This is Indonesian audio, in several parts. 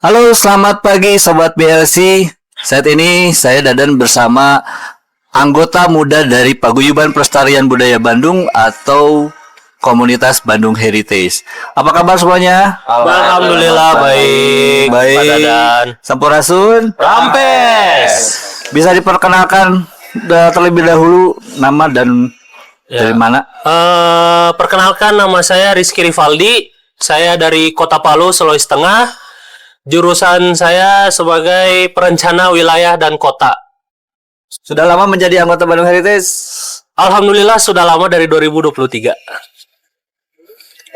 Halo, selamat pagi Sobat BLC. Saat ini saya Dadan bersama anggota muda dari Paguyuban Pelestarian Budaya Bandung atau Komunitas Bandung Heritage. Apa kabar semuanya? Alhamdulillah baik. Baik. Pak Dadan. Sampurasun. Rampes. Bisa diperkenalkan terlebih dahulu nama dan dari mana? Perkenalkan, nama saya Rizky Rivaldi. Saya dari Kota Palu, Sulawesi Tengah. Jurusan saya sebagai perencana wilayah dan kota. Sudah lama menjadi anggota Bandung Heritage? Alhamdulillah sudah lama, dari 2023.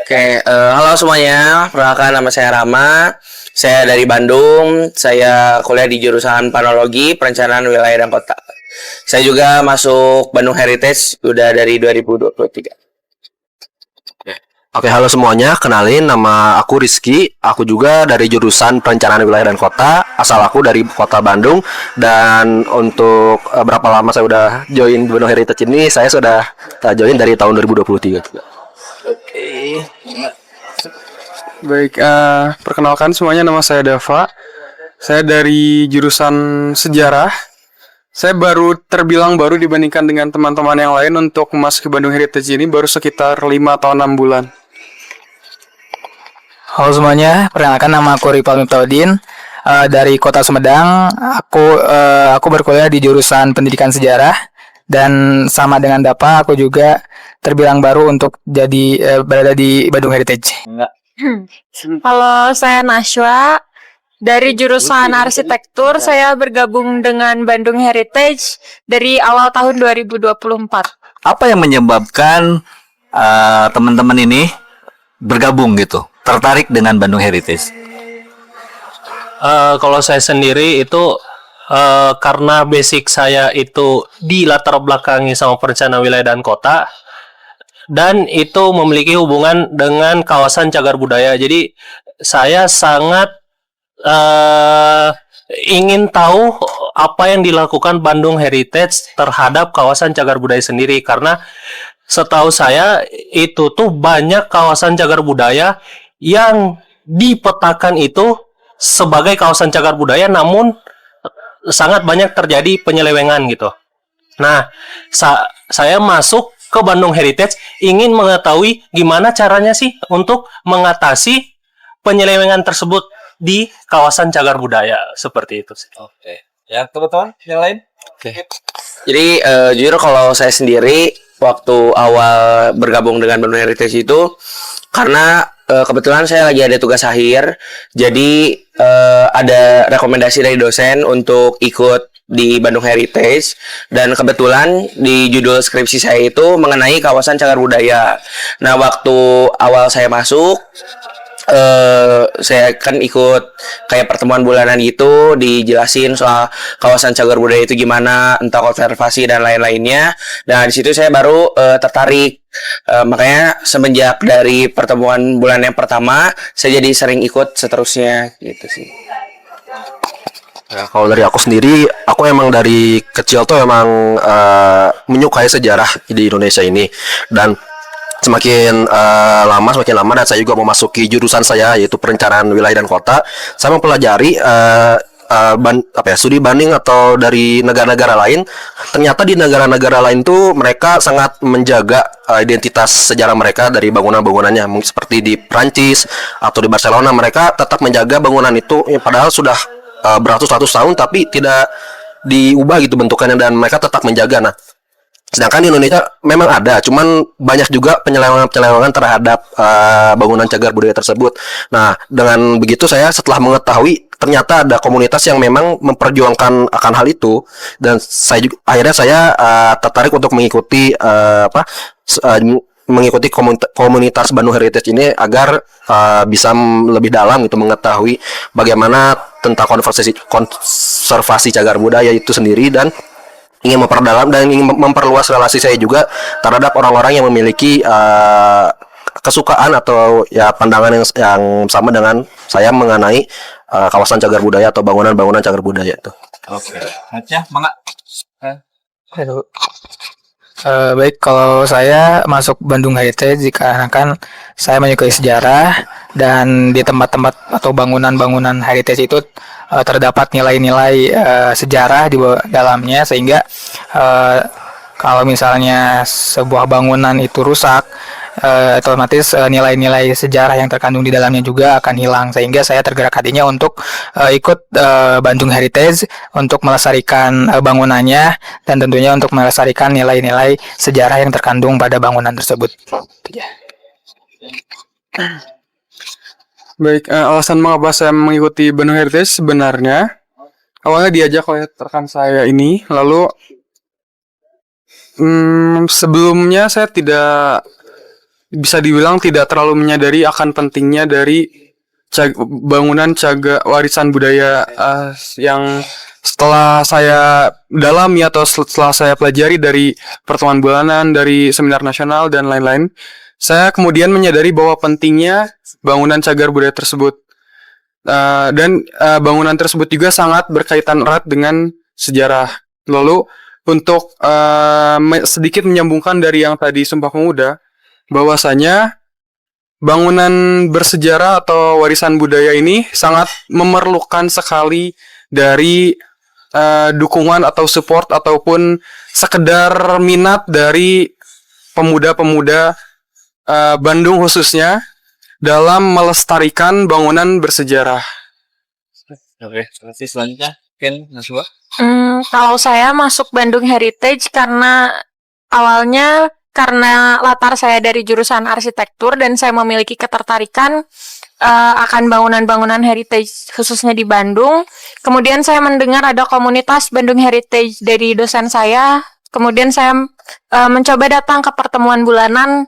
Oke, halo semuanya. Perkenalkan, nama saya Rama. Saya dari Bandung. Saya kuliah di jurusan Panologi, Perencanaan Wilayah dan Kota. Saya juga masuk Bandung Heritage udah dari 2023. Oke, halo semuanya. Kenalin, nama aku Rizky. Aku juga dari jurusan Perencanaan Wilayah dan Kota. Asal aku dari Kota Bandung. Dan untuk berapa lama saya udah join Bandung Heritage ini, saya sudah join dari tahun 2023 juga. Oke. Baik, perkenalkan semuanya, nama saya Dava. Saya dari jurusan sejarah. Saya terbilang baru dibandingkan dengan teman-teman yang lain untuk memasuki Bandung Heritage ini baru sekitar 5 atau 6 bulan. Halo semuanya, perkenalkan nama aku Ripal Miftahudin dari Kota Sumedang. Aku berkuliah di jurusan Pendidikan Sejarah dan sama dengan Dapa, aku juga terbilang baru untuk berada di Bandung Heritage. Halo, saya Nashwa dari jurusan arsitektur. Saya bergabung dengan Bandung Heritage dari awal tahun 2024. Apa yang menyebabkan teman-teman ini bergabung gitu, tertarik dengan Bandung Heritage? Kalau saya sendiri itu karena basic saya itu di latar belakangi sama perencanaan wilayah dan kota, dan itu memiliki hubungan dengan kawasan cagar budaya. Jadi saya sangat ingin tahu apa yang dilakukan Bandung Heritage terhadap kawasan cagar budaya sendiri, karena setahu saya itu tuh banyak kawasan cagar budaya yang dipetakan itu sebagai kawasan cagar budaya, namun sangat banyak terjadi penyelewengan gitu. Nah, saya masuk ke Bandung Heritage ingin mengetahui gimana caranya sih untuk mengatasi penyelewengan tersebut di kawasan cagar budaya, seperti itu sih. Oke. Ya, teman-teman yang lain? Oke. Jadi jujur kalau saya sendiri waktu awal bergabung dengan Bandung Heritage itu karena kebetulan saya lagi ada tugas akhir, jadi ada rekomendasi dari dosen untuk ikut di Bandung Heritage, dan kebetulan di judul skripsi saya itu mengenai kawasan cagar budaya. Nah, waktu awal saya masuk, saya kan ikut kayak pertemuan bulanan gitu, dijelasin soal kawasan cagar budaya itu gimana, entah konservasi dan lain-lainnya. Nah, di situ saya baru tertarik. Makanya semenjak dari pertemuan bulan yang pertama, saya jadi sering ikut seterusnya gitu sih. Ya, kalau dari aku sendiri, aku emang dari kecil tuh emang menyukai sejarah di Indonesia ini, dan semakin lama dan saya juga memasuki jurusan saya yaitu perencanaan wilayah dan kota. Saya mempelajari studi banding atau dari negara-negara lain. Ternyata di negara-negara lain tuh mereka sangat menjaga identitas sejarah mereka dari bangunan-bangunannya. Seperti di Prancis atau di Barcelona, mereka tetap menjaga bangunan itu padahal sudah beratus-ratus tahun tapi tidak diubah gitu bentukannya, dan mereka tetap menjaga. Nah, sedangkan di Indonesia memang ada, cuman banyak juga penyelewengan terhadap bangunan cagar budaya tersebut. Nah, dengan begitu saya setelah mengetahui ternyata ada komunitas yang memang memperjuangkan akan hal itu, dan akhirnya saya tertarik untuk mengikuti mengikuti komunitas Bandung Heritage ini agar bisa lebih dalam gitu mengetahui bagaimana tentang konservasi cagar budaya itu sendiri, dan ingin memperdalam dan ingin memperluas relasi saya juga terhadap orang-orang yang memiliki kesukaan atau ya pandangan yang sama dengan saya mengenai kawasan cagar budaya atau bangunan-bangunan cagar budaya itu. Oke. Hatnya, mangga. Baik, kalau saya masuk Bandung Heritage dikarenakan saya menyukai sejarah dan di tempat-tempat atau bangunan-bangunan heritage itu terdapat nilai-nilai sejarah di dalamnya sehingga eh, kalau misalnya sebuah bangunan itu rusak, otomatis nilai-nilai sejarah yang terkandung di dalamnya juga akan hilang sehingga saya tergerak hatinya untuk ikut Bandung Heritage untuk melestarikan bangunannya dan tentunya untuk melestarikan nilai-nilai sejarah yang terkandung pada bangunan tersebut. Baik, alasan mengapa saya mengikuti Bandung Heritage sebenarnya awalnya diajak oleh rekan saya ini, lalu sebelumnya saya tidak bisa dibilang tidak terlalu menyadari akan pentingnya dari bangunan cagar warisan budaya yang setelah saya dalami atau setelah saya pelajari dari pertemuan bulanan, dari seminar nasional dan lain-lain, saya kemudian menyadari bahwa pentingnya bangunan cagar budaya tersebut. Dan bangunan tersebut juga sangat berkaitan erat dengan sejarah. Lalu untuk sedikit menyambungkan dari yang tadi Sumpah Pemuda, bahwasanya bangunan bersejarah atau warisan budaya ini sangat memerlukan sekali dari dukungan atau support ataupun sekedar minat dari pemuda-pemuda Bandung khususnya dalam melestarikan bangunan bersejarah. Oke, terima kasih. Selanjutnya, Ken Naswa. Kalau saya masuk Bandung Heritage karena latar saya dari jurusan arsitektur dan saya memiliki ketertarikan akan bangunan-bangunan heritage khususnya di Bandung. Kemudian saya mendengar ada komunitas Bandung Heritage dari dosen saya. Kemudian saya mencoba datang ke pertemuan bulanan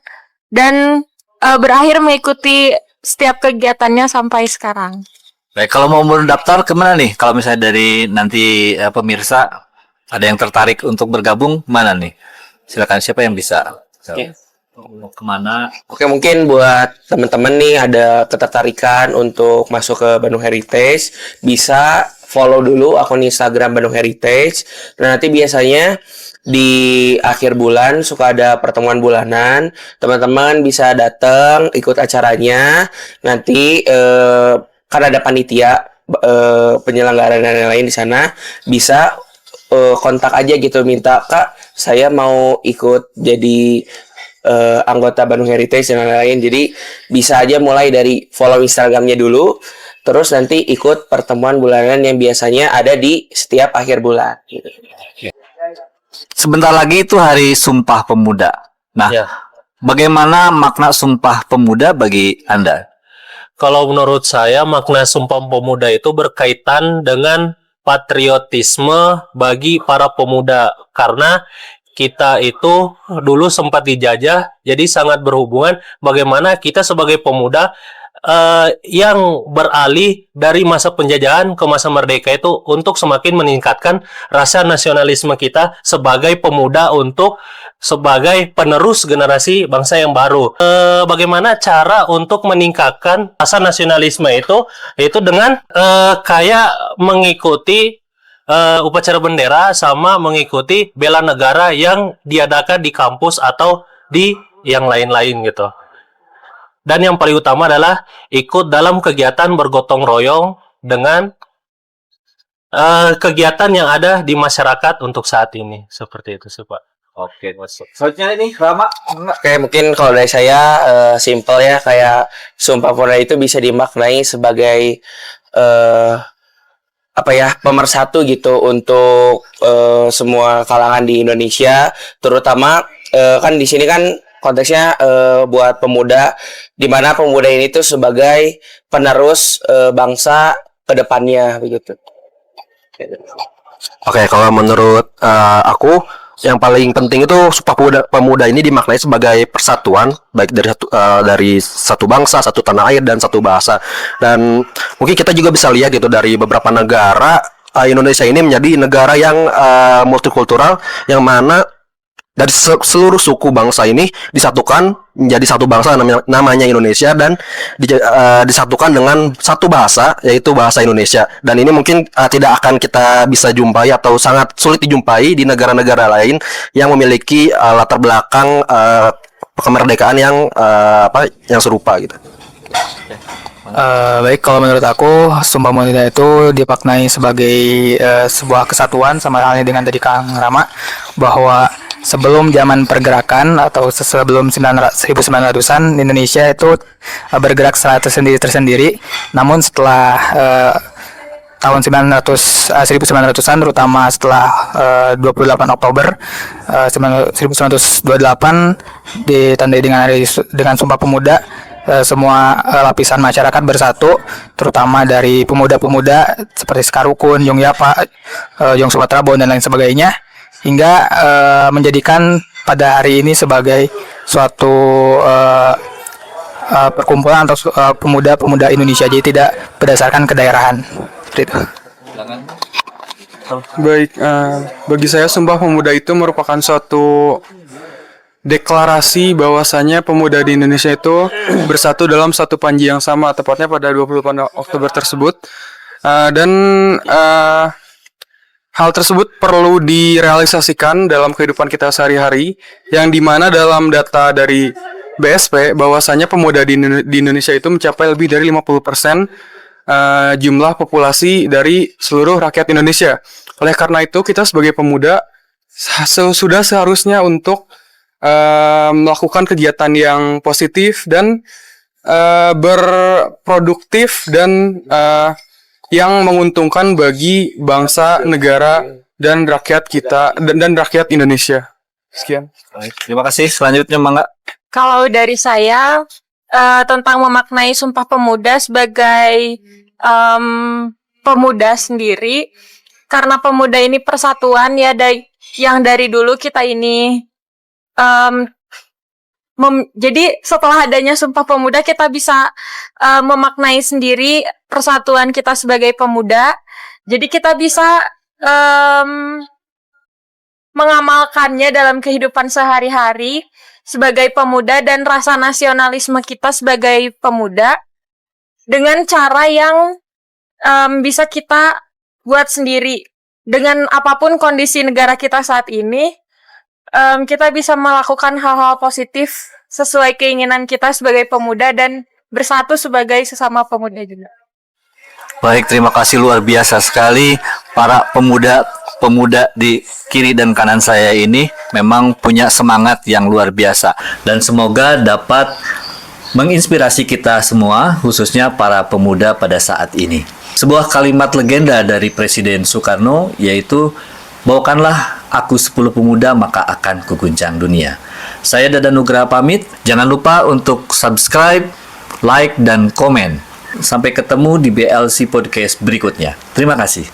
dan berakhir mengikuti setiap kegiatannya sampai sekarang. Baik, kalau mau mendaftar kemana nih? Kalau misalnya dari nanti pemirsa ada yang tertarik untuk bergabung, mana nih? Silakan, siapa yang bisa? Oke. Mau kemana? Oke, mungkin buat teman-teman nih ada ketertarikan untuk masuk ke Bandung Heritage, bisa follow dulu akun Instagram Bandung Heritage. Dan nanti biasanya di akhir bulan suka ada pertemuan bulanan, teman-teman bisa datang ikut acaranya. Nanti kan ada panitia penyelenggara dan lain-lain di sana, bisa kontak aja gitu, minta Kak saya mau ikut jadi anggota Bandung Heritage dan lain-lain. Jadi bisa aja mulai dari follow Instagramnya dulu, terus nanti ikut pertemuan bulanan yang biasanya ada di setiap akhir bulan gitu. Sebentar lagi itu Hari Sumpah Pemuda. Nah, Ya. bagaimana makna Sumpah Pemuda bagi Anda? Kalau menurut saya makna Sumpah Pemuda itu berkaitan dengan patriotisme bagi para pemuda, karena kita itu dulu sempat dijajah, jadi sangat berhubungan bagaimana kita sebagai pemuda yang beralih dari masa penjajahan ke masa merdeka itu untuk semakin meningkatkan rasa nasionalisme kita sebagai pemuda untuk sebagai penerus generasi bangsa yang baru. Bagaimana cara untuk meningkatkan rasa nasionalisme itu dengan kayak mengikuti upacara bendera sama mengikuti bela negara yang diadakan di kampus atau di yang lain-lain gitu. Dan yang paling utama adalah ikut dalam kegiatan bergotong royong dengan kegiatan yang ada di masyarakat untuk saat ini. Seperti itu sih, Pak. Oke, masuk. Selanjutnya ini Rama. Oke, mungkin kalau dari saya simple ya, kayak Sumpah Pemuda itu bisa dimaknai sebagai pemersatu gitu untuk semua kalangan di Indonesia, terutama kan di sini kan konteksnya buat pemuda, di mana pemuda ini tuh sebagai penerus bangsa ke depannya begitu. Oke, kalau menurut aku yang paling penting itu Sumpah Pemuda ini dimaknai sebagai persatuan baik dari satu bangsa, satu tanah air dan satu bahasa. Dan mungkin kita juga bisa lihat gitu dari beberapa negara, Indonesia ini menjadi negara yang multikultural, yang mana dari seluruh suku bangsa ini disatukan menjadi satu bangsa namanya Indonesia, dan disatukan dengan satu bahasa, yaitu bahasa Indonesia. Dan ini mungkin tidak akan kita bisa jumpai atau sangat sulit dijumpai di negara-negara lain yang memiliki latar belakang kemerdekaan yang serupa gitu. Baik, kalau menurut aku Sumpah Pemuda itu dimaknai sebagai sebuah kesatuan, sama halnya dengan tadi Kang Rama, bahwa sebelum zaman pergerakan atau sebelum 1900-an Indonesia itu bergerak secara tersendiri. Namun setelah tahun 1900-an, terutama setelah 28 Oktober 1928 ditandai dengan Sumpah Pemuda, semua lapisan masyarakat bersatu, terutama dari pemuda-pemuda seperti Sekar Rukun, Yung Yapa, Yung Sumatera Bon, dan lain sebagainya, hingga menjadikan pada hari ini sebagai suatu perkumpulan atau pemuda-pemuda Indonesia, jadi tidak berdasarkan kedaerahan. Seperti itu. Baik, bagi saya Sumpah Pemuda itu merupakan suatu deklarasi bahwasanya pemuda di Indonesia itu bersatu dalam satu panji yang sama, tepatnya pada 28 Oktober tersebut. Dan hal tersebut perlu direalisasikan dalam kehidupan kita sehari-hari, yang dimana dalam data dari BSP bahwasanya pemuda di Indonesia itu mencapai lebih dari 50% jumlah populasi dari seluruh rakyat Indonesia. Oleh karena itu, kita sebagai pemuda sudah seharusnya untuk melakukan kegiatan yang positif dan berproduktif dan yang menguntungkan bagi bangsa, negara, dan rakyat kita dan rakyat Indonesia. Sekian. Terima kasih. Selanjutnya Mangga. Kalau dari saya tentang memaknai Sumpah Pemuda sebagai pemuda sendiri, karena pemuda ini persatuan ya, yang dari dulu kita ini jadi setelah adanya Sumpah Pemuda kita bisa memaknai sendiri persatuan kita sebagai pemuda. Jadi kita bisa mengamalkannya dalam kehidupan sehari-hari sebagai pemuda, dan rasa nasionalisme kita sebagai pemuda dengan cara yang bisa kita buat sendiri. Dengan apapun kondisi negara kita saat ini, kita bisa melakukan hal-hal positif sesuai keinginan kita sebagai pemuda dan bersatu sebagai sesama pemuda juga. Baik, terima kasih, luar biasa sekali para pemuda di kiri dan kanan saya ini memang punya semangat yang luar biasa, dan semoga dapat menginspirasi kita semua, khususnya para pemuda pada saat ini. Sebuah kalimat legenda dari Presiden Soekarno, yaitu bawakanlah aku 10 pemuda maka akan kuguncang dunia. Saya Dadan Nugraha pamit. Jangan lupa untuk subscribe, like, dan komen. Sampai ketemu di BLC Podcast berikutnya. Terima kasih.